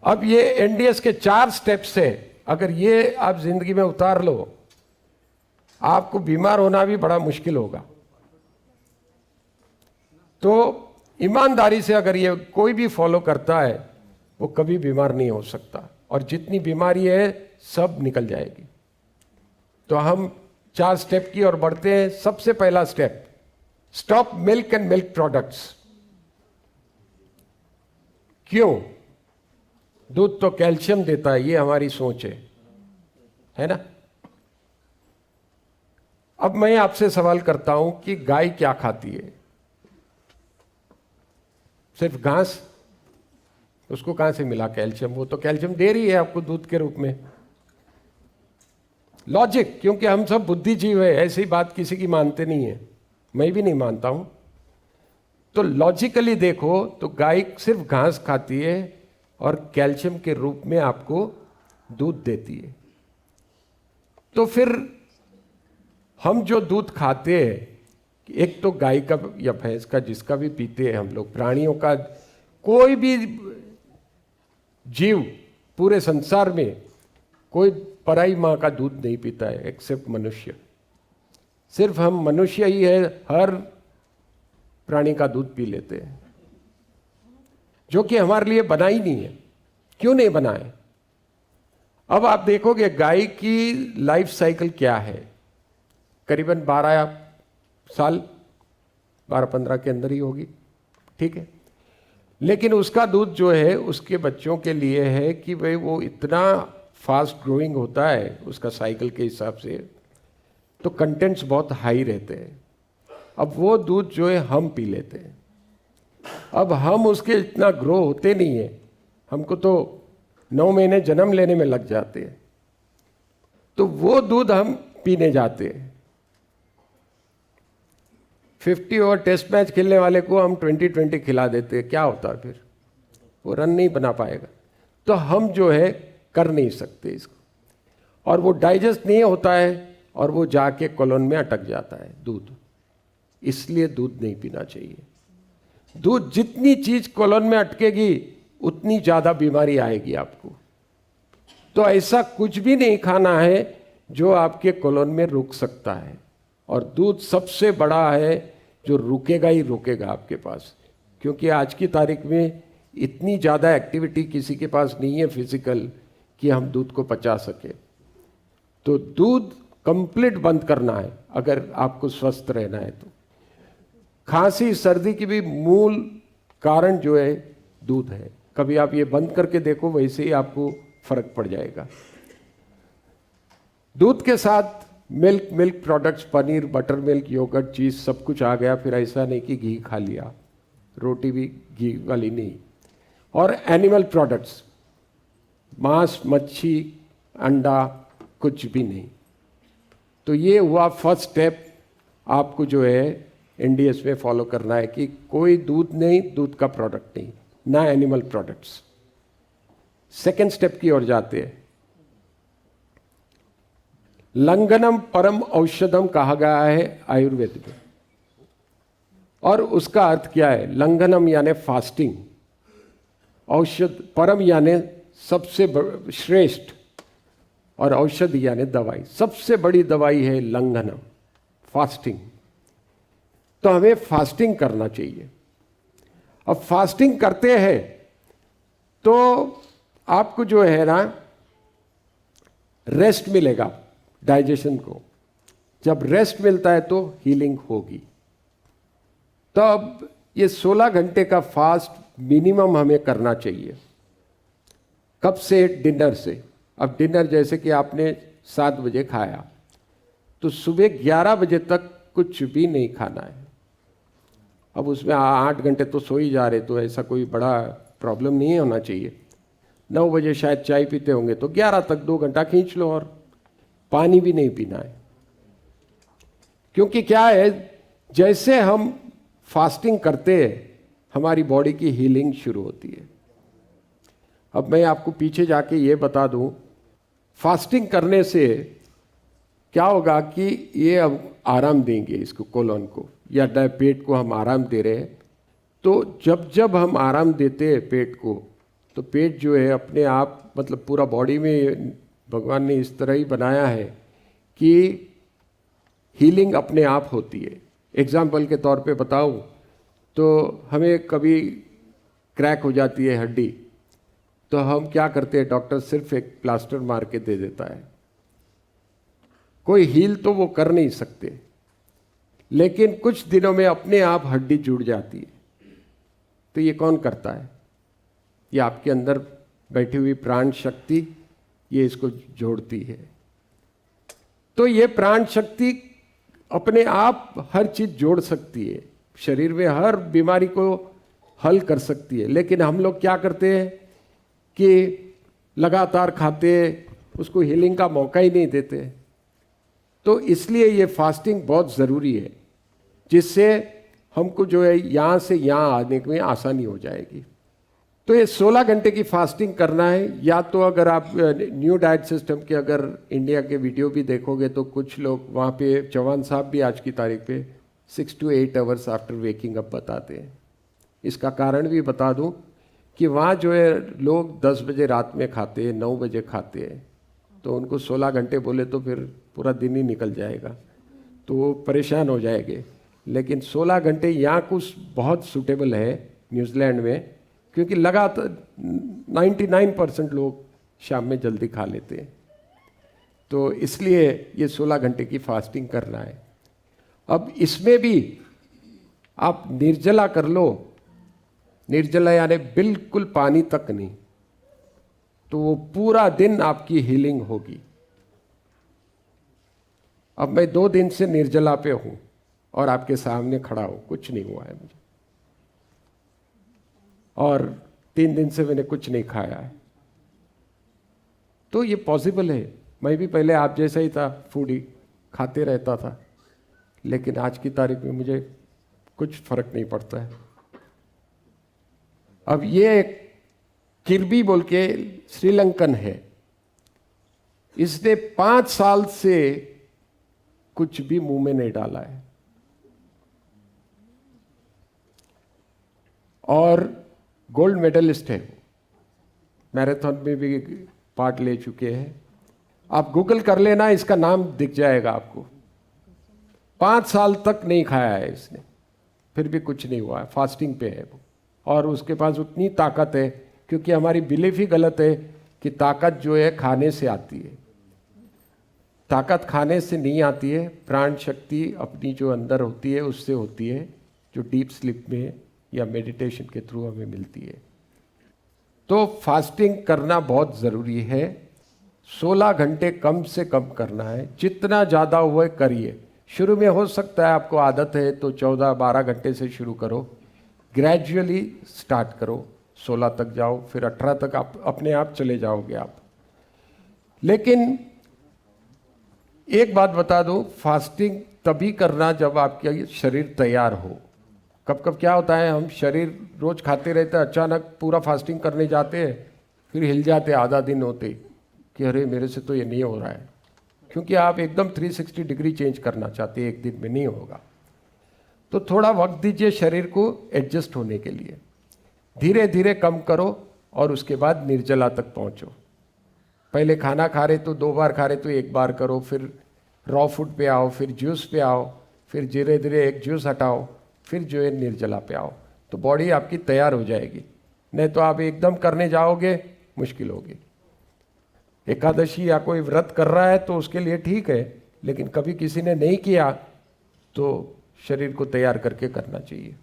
अब ये एनडीएस के 4 स्टेप्स है, अगर ये आप जिंदगी में उतार लो, आपको बीमार होना भी बड़ा मुश्किल होगा। तो ईमानदारी से अगर ये कोई भी फॉलो करता है वो कभी बीमार नहीं हो सकता, और जितनी बीमारी है सब निकल जाएगी। तो हम 4 स्टेप की ओर बढ़ते हैं। सबसे पहला step, stop milk and milk products. क्यों? दूध तो कैल्शियम देता है, ये हमारी सोच है ना। अब मैं आपसे सवाल करता हूं कि गाय क्या खाती है? सिर्फ घास? उसको कहां से मिला कैल्शियम? वो तो कैल्शियम दे रही है आपको दूध के रूप में। लॉजिक, क्योंकि हम सब बुद्धिजीव है, ऐसी बात किसी की मानते नहीं है, मैं भी नहीं मानता हूं। तो लॉजिकली देखो तो गाय सिर्फ घास खाती है और कैल्शियम के रूप में आपको दूध देती है। तो फिर हम जो दूध खाते हैं, एक तो गाय का या भैंस का, जिसका भी पीते हैं हम लोग, प्राणियों का, कोई भी जीव पूरे संसार में कोई पराई मां का दूध नहीं पीता है एक्सेप्ट मनुष्य। सिर्फ हम मनुष्य ही है हर प्राणी का दूध पी लेते हैं, जो कि हमारे लिए बना ही नहीं है। क्यों नहीं बना है? अब आप देखोगे गाय की लाइफ साइकिल क्या है, करीबन 12 साल, 12-15 के अंदर ही होगी, ठीक है। लेकिन उसका दूध जो है उसके बच्चों के लिए है कि भाई वो इतना फास्ट ग्रोइंग होता है उसका साइकिल के हिसाब से, तो कंटेंट्स बहुत हाई रहते हैं। अब वो दूध जो है हम पी लेते हैं। अब हम उसके इतना ग्रो होते नहीं है, हमको तो 9 महीने जन्म लेने में लग जाते हैं, तो वो दूध हम पीने जाते हैं। 50 ओवर टेस्ट मैच खेलने वाले को हम 20-20 खिला देते हैं, क्या होता है फिर? वो रन नहीं बना पाएगा। तो हम जो है कर नहीं सकते इसको, और वो डाइजेस्ट नहीं होता है और वो जाके कोलन में अटक जाता है दूध। इसलिए दूध नहीं पीना चाहिए। दूध, जितनी चीज कोलन में अटकेगी उतनी ज्यादा बीमारी आएगी आपको। तो ऐसा कुछ भी नहीं खाना है जो आपके कोलन में रुक सकता है, और दूध सबसे बड़ा है जो रुकेगा ही रुकेगा आपके पास, क्योंकि आज की तारीख में इतनी ज़्यादा एक्टिविटी किसी के पास नहीं है फिजिकल कि हम दूध को पचा सके। तो दूध कंप्लीट बंद करना है अगर आपको स्वस्थ रहना है। तो खांसी सर्दी की भी मूल कारण जो है दूध है। कभी आप ये बंद करके देखो, वैसे ही आपको फर्क पड़ जाएगा। दूध के साथ milk products, paneer, butter milk, yoghurt, cheese, सब कुछ आ गया। फिर ऐसा नहीं कि घी खा लिया, रोटी भी घी वाली नहीं। और एनिमल प्रोडक्ट्स, मांस, मच्छी, अंडा, कुछ भी नहीं। तो ये हुआ फर्स्ट स्टेप, आपको जो है एनडीएस में फॉलो करना है कि कोई दूध नहीं, दूध का प्रोडक्ट नहीं, ना एनिमल प्रोडक्ट्स। सेकेंड स्टेप की ओर जाते हैं। लंघनम परम औषधम कहा गया है आयुर्वेद में, और उसका अर्थ क्या है? लंघनम यानी फास्टिंग, औषध, परम यानी सबसे श्रेष्ठ, और औषध यानी दवाई। सबसे बड़ी दवाई है लंघनम, फास्टिंग। तो हमें फास्टिंग करना चाहिए। अब फास्टिंग करते हैं तो आपको जो है ना रेस्ट मिलेगा डाइजेशन को। जब रेस्ट मिलता है तो हीलिंग होगी। तो अब ये 16 घंटे का फास्ट मिनिमम हमें करना चाहिए। कब से? डिनर से। अब डिनर जैसे कि आपने 7 बजे खाया, तो सुबह 11 बजे तक कुछ भी नहीं खाना है। अब उसमें 8 घंटे तो सो ही जा रहे, तो ऐसा कोई बड़ा प्रॉब्लम नहीं होना चाहिए। 9 बजे शायद चाय पीते होंगे, तो 11 तक 2 घंटा खींच लो। और पानी भी नहीं पीना है, क्योंकि क्या है, जैसे हम फास्टिंग करते हैं हमारी बॉडी की हीलिंग शुरू होती है। अब मैं आपको पीछे जाके ये बता दूं, फास्टिंग करने से क्या होगा कि ये अब आराम देंगे इसको, कोलन को या पेट को हम आराम दे रहे हैं। तो जब जब हम आराम देते हैं पेट को, तो पेट जो है अपने आप, मतलब पूरा बॉडी में भगवान ने इस तरह ही बनाया है कि हीलिंग अपने आप होती है। एग्जाम्पल के तौर पे बताऊं तो हमें कभी क्रैक हो जाती है हड्डी, तो हम क्या करते हैं, डॉक्टर सिर्फ एक प्लास्टर मार के दे देता है। कोई हील तो वो कर नहीं सकते, लेकिन कुछ दिनों में अपने आप हड्डी जुड़ जाती है। तो ये कौन करता है? ये आपके अंदर बैठी हुई प्राण शक्ति, ये इसको जोड़ती है। तो ये प्राण शक्ति अपने आप हर चीज जोड़ सकती है, शरीर में हर बीमारी को हल कर सकती है। लेकिन हम लोग क्या करते हैं कि लगातार खाते, उसको हीलिंग का मौका ही नहीं देते। तो इसलिए ये फास्टिंग बहुत ज़रूरी है, जिससे हमको जो है यहाँ से यहाँ आने में आसानी हो जाएगी। तो ये 16 घंटे की फास्टिंग करना है। या तो अगर आप न्यू डाइट सिस्टम के अगर इंडिया के वीडियो भी देखोगे तो कुछ लोग वहाँ पे, चौहान साहब भी आज की तारीख पे 6 to 8 hours after waking up बताते हैं। इसका कारण भी बता दूं कि वहाँ जो है लोग 10 बजे रात में खाते हैं, 9 बजे खाते हैं, तो उनको 16 घंटे बोले तो फिर पूरा दिन ही निकल जाएगा, तो वो परेशान हो जाएंगे। लेकिन 16 घंटे यहाँ कुछ बहुत सूटेबल है न्यूजीलैंड में, क्योंकि लगातार 99% लोग शाम में जल्दी खा लेते हैं। तो इसलिए ये 16 घंटे की फास्टिंग करना है। अब इसमें भी आप निर्जला कर लो, निर्जला यानी बिल्कुल पानी तक नहीं, तो वो पूरा दिन आपकी हीलिंग होगी। अब मैं 2 दिन से निर्जला पे हूं और आपके सामने खड़ा हूं, कुछ नहीं हुआ है मुझे, और 3 दिन से मैंने कुछ नहीं खाया है। तो ये पॉसिबल है। मैं भी पहले आप जैसा ही था, फूडी, खाते रहता था, लेकिन आज की तारीख में मुझे कुछ फर्क नहीं पड़ता है। अब ये किर्बी बोल के श्रीलंकन है, इसने 5 साल से कुछ भी मुंह में नहीं डाला है और गोल्ड मेडलिस्ट है, मैराथन में भी पार्ट ले चुके हैं। आप गूगल कर लेना, इसका नाम दिख जाएगा आपको। 5 साल तक नहीं खाया है इसने, फिर भी कुछ नहीं हुआ है, फास्टिंग पे है वो। और उसके पास उतनी ताकत है, क्योंकि हमारी बिलीफ ही गलत है कि ताकत जो है खाने से आती है। ताकत खाने से नहीं आती है, प्राण शक्ति अपनी जो अंदर होती है उससे होती है, जो डीप स्लीप में या मेडिटेशन के थ्रू हमें मिलती है। तो फास्टिंग करना बहुत ज़रूरी है। 16 घंटे कम से कम करना है, जितना ज़्यादा हुआ करिए। शुरू में हो सकता है आपको आदत है तो 14-12 घंटे से शुरू करो, ग्रेजुअली स्टार्ट करो, 16 तक जाओ, फिर 18 तक आप अपने आप चले जाओगे आप। लेकिन एक बात बता दूं, फास्टिंग तभी करना जब आपका शरीर तैयार हो। कब कब क्या होता है, हम शरीर रोज खाते रहते हैं, अचानक पूरा फास्टिंग करने जाते हैं, फिर हिल जाते आधा दिन होते कि अरे मेरे से तो ये नहीं हो रहा है, क्योंकि आप एकदम 360 डिग्री चेंज करना चाहते हैं, एक दिन में नहीं होगा। तो थोड़ा वक्त दीजिए शरीर को एडजस्ट होने के लिए, धीरे धीरे कम करो और उसके बाद निर्जला तक पहुंचो। पहले खाना खा रहे तो 2 बार खा रहे तो 1 बार करो, फिर रॉ फूड पे आओ, फिर जूस पे आओ, फिर धीरे धीरे एक जूस हटाओ, फिर जो है निर्जला पे आओ, तो बॉडी आपकी तैयार हो जाएगी। नहीं तो आप एकदम करने जाओगे, मुश्किल होगी। एकादशी या कोई व्रत कर रहा है तो उसके लिए ठीक है, लेकिन कभी किसी ने नहीं किया तो शरीर को तैयार करके करना चाहिए।